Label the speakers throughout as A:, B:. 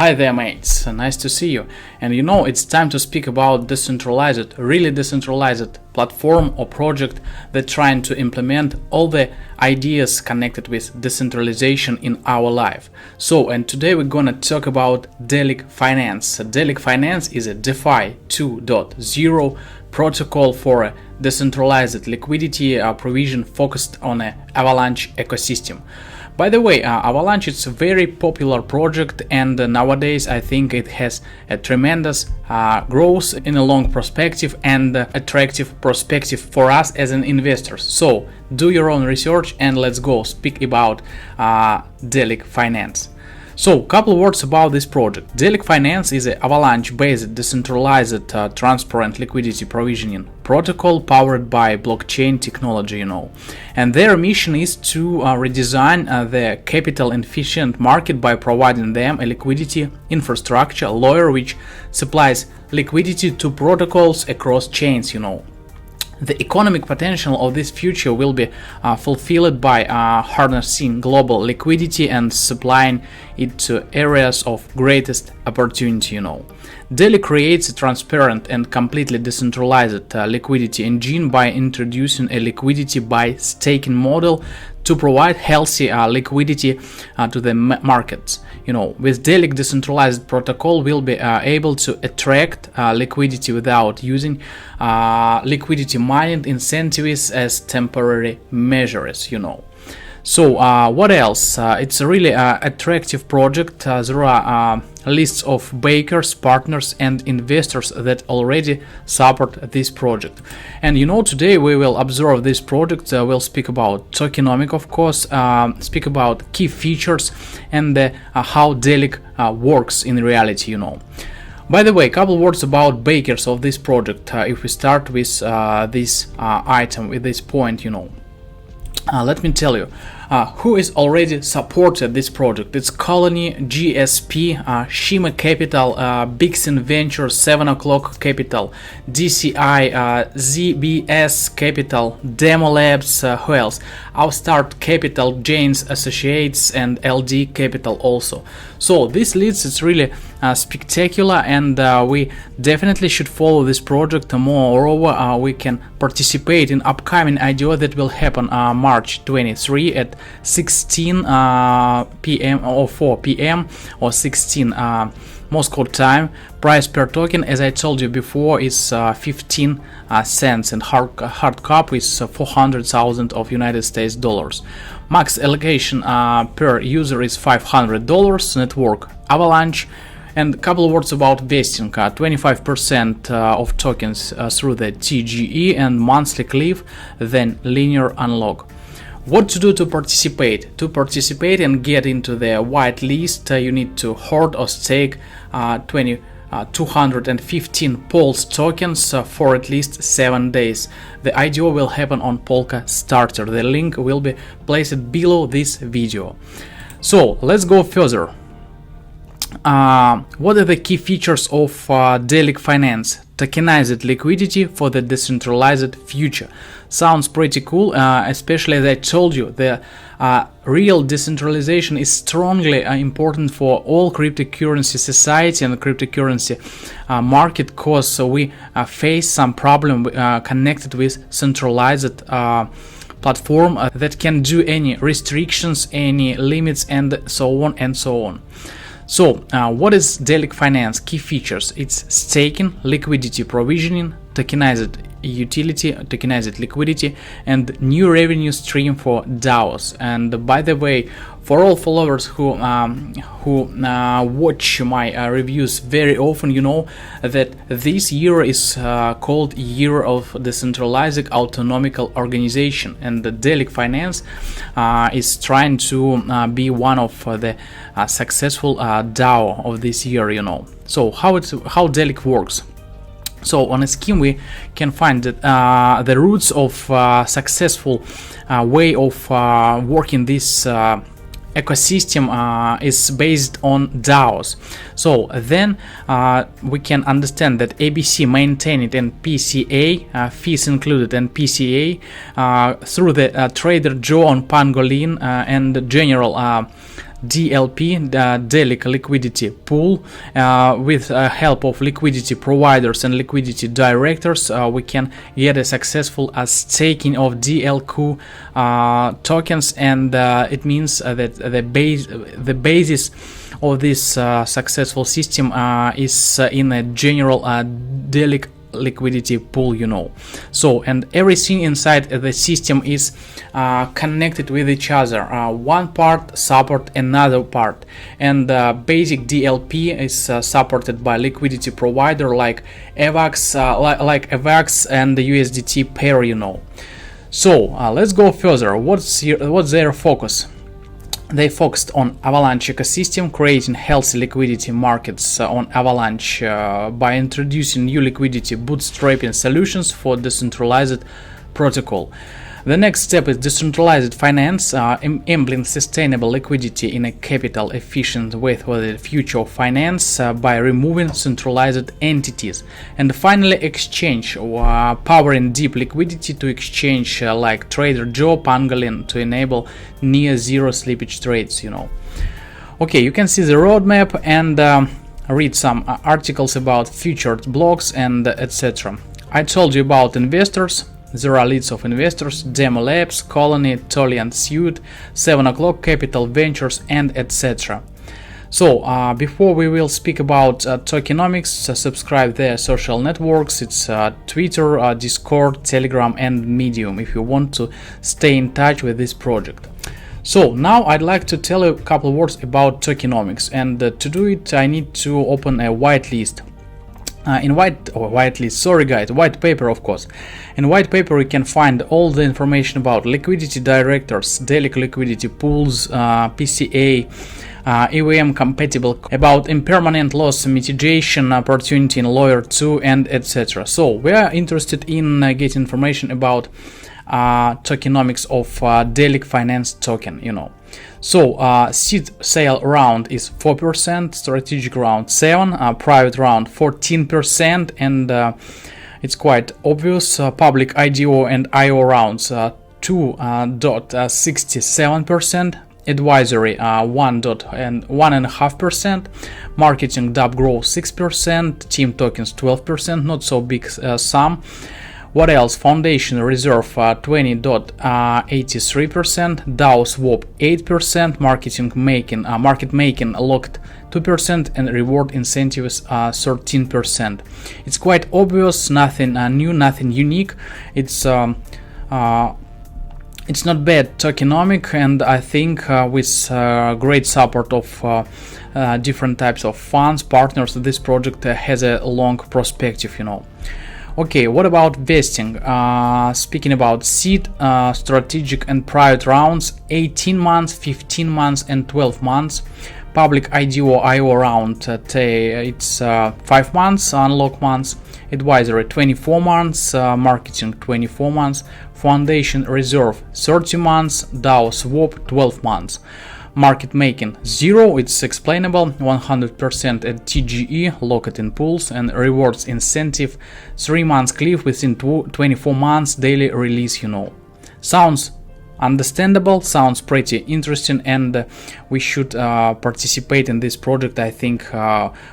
A: Hi there mates, nice to see you. And you know, it's time to speak about decentralized, really decentralized platform or project that's trying to implement all the ideas connected with decentralization in our life. And today we're gonna talk about Deliq Finance. Deliq Finance is a DeFi 2.0 protocol for a decentralized liquidity provision focused on an Avalanche ecosystem. By the way, Avalanche is a very popular project, and nowadays I think it has a tremendous growth in a long perspective and attractive perspective for us as an investors. So do your own research and let's go speak about Deliq Finance. So, couple words about this project. Deliq Finance is an Avalanche-based, decentralized, transparent liquidity provisioning protocol powered by blockchain technology, And their mission is to redesign the capital-efficient market by providing them a liquidity infrastructure layer which supplies liquidity to protocols across chains, The economic potential of this future will be fulfilled by harnessing global liquidity and supplying it to areas of greatest opportunity, Deliq creates a transparent and completely decentralized liquidity engine by introducing a liquidity by staking model to provide healthy liquidity to the markets. With Deliq decentralized protocol, we'll be able to attract liquidity without using liquidity mining incentives as temporary measures. So what else? It's a really attractive project. There are lists of backers, partners and investors that already support this project. And today we will observe this project. We'll speak about tokenomics, of course, speak about key features and how Deliq works in reality, By the way, a couple words about backers of this project. If we start with this item, with this point, let me tell you who is already supported this project. It's Colony, GSP, Shima Capital, Bixin Venture, 7 O'Clock Capital, DCI, ZBS Capital, Damo Labs, who else? AVStar Capital, Chains Associates and LD Capital also. So this list is really spectacular, and we definitely should follow this project. Moreover, we can participate in upcoming IDO that will happen March 23 at 16 p.m. or 4 p.m. or 16 Moscow time. Price per token, as I told you before, is 15 cents, and hard cap is 400,000 of United States dollars. Max allocation per user is $500. Network Avalanche. And a couple of words about vesting. 25% of tokens through the TGE and monthly cliff, then linear unlock. What to do to participate? To participate and get into the white list, you need to hold or stake 215 Pulse tokens for at least 7 days. The IDO will happen on Polka Starter. The link will be placed below this video. So let's go further. What are the key features of Deliq Finance? Tokenized liquidity for the decentralized future. Sounds pretty cool, especially as I told you, the real decentralization is strongly important for all cryptocurrency society and cryptocurrency market, cause we face some problem connected with centralized platform that can do any restrictions, any limits, and so on and so on. So, what is Deliq Finance? Key features: it's staking, liquidity provisioning, tokenized utility, tokenized liquidity, and new revenue stream for DAOs. And by the way, for all followers who watch my reviews very often, you know that this year is called Year of Decentralized Autonomical Organization, and the Deliq Finance is trying to be one of the successful DAO of this year, So how Deliq works? So on a scheme we can find that the roots of successful way of working this ecosystem is based on DAOs. So then we can understand that ABC maintained and PCA, fees included, and PCA through the trader Joe on Pangolin and general DLP, the Deliq liquidity pool. With help of liquidity providers and liquidity directors, we can get a successful staking of DLQ tokens, and it means that the basis of this successful system is in a general Deliq liquidity pool, you know. So, and everything inside the system is connected with each other. One part support another part, and basic DLP is supported by liquidity provider like AVAX and the USDT pair, you know. So let's go further. What's their focus? They focused on Avalanche ecosystem, creating healthy liquidity markets on Avalanche by introducing new liquidity bootstrapping solutions for decentralized protocol. The next step is decentralized finance, enabling sustainable liquidity in a capital efficient way for the future of finance by removing centralized entities. And finally, exchange, powering deep liquidity to exchange like Trader Joe, Pangolin to enable near zero slippage trades, you know. Okay, you can see the roadmap and read some articles about featured blogs and etc. I told you about investors. There are leads of investors: Demo Labs, Colony, Tolian Suite, 7 o'clock Capital Ventures, and etc. So before we will speak about Tokenomics, subscribe their social networks. It's Twitter, Discord, Telegram, and Medium if you want to stay in touch with this project. So now I'd like to tell you a couple of words about Tokenomics, and to do it I need to open a whitelist. White paper, of course. In white paper you can find all the information about liquidity directors, Deliq liquidity pools, PCA, EVM compatible, about impermanent loss mitigation opportunity in layer 2, and etc. So we are interested in getting information about tokenomics of Deliq Finance token, you know. So seed sale round is 4%, strategic round 7%, private round 14%, and it's quite obvious. Public IDO and IO rounds 2.67%, advisory 1.5%, marketing dApp growth 6%, team tokens 12%, not so big sum. What else? Foundation reserve 20.83%, DAO swap 8%, market making locked 2%, and reward incentives 13%. It's quite obvious, nothing new, nothing unique. It's not bad tokenomic, and I think with great support of different types of funds, partners, this project has a long perspective, you know. Okay, what about vesting? Speaking about seed, strategic and private rounds, 18 months, 15 months, and 12 months. Public IDO IO round, it's 5 months, unlock months. Advisory 24 months, marketing 24 months. Foundation reserve 30 months, DAO swap 12 months. Market making 0, it's explainable, 100% at TGE, locked in pools, and rewards incentive 3 months cliff within 24 months daily release, you know. Sounds understandable, sounds pretty interesting, and we should participate in this project, I think,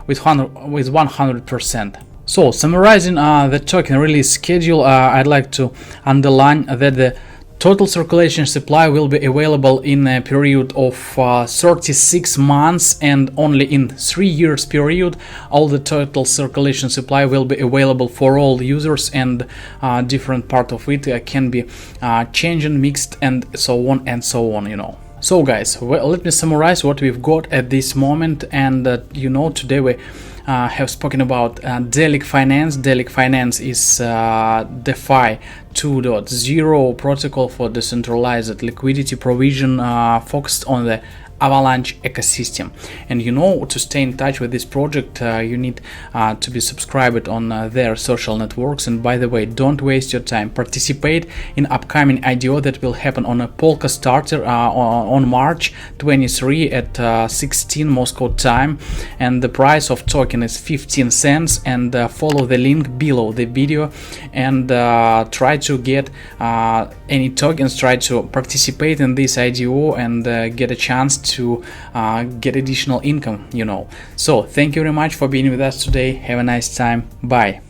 A: with 100%. So summarizing the token release schedule, I'd like to underline that the total circulation supply will be available in a period of 36 months, and only in 3 years period all the total circulation supply will be available for all users, and different part of it can be changed, mixed, and so on, you know. So guys, well, let me summarize what we've got at this moment, and you know, today we have spoken about Deliq Finance. Deliq Finance is DeFi 2.0 protocol for decentralized liquidity provision focused on the Avalanche ecosystem. And you know, to stay in touch with this project, you need to be subscribed on their social networks. And by the way, don't waste your time. Participate in upcoming IDO that will happen on a Polka starter on March 23 at 16 Moscow time, and the price of token is 15 cents. And follow the link below the video and try to get any tokens, try to participate in this IDO and get a chance to get additional income, So thank you very much for being with us today. Have a nice time. Bye.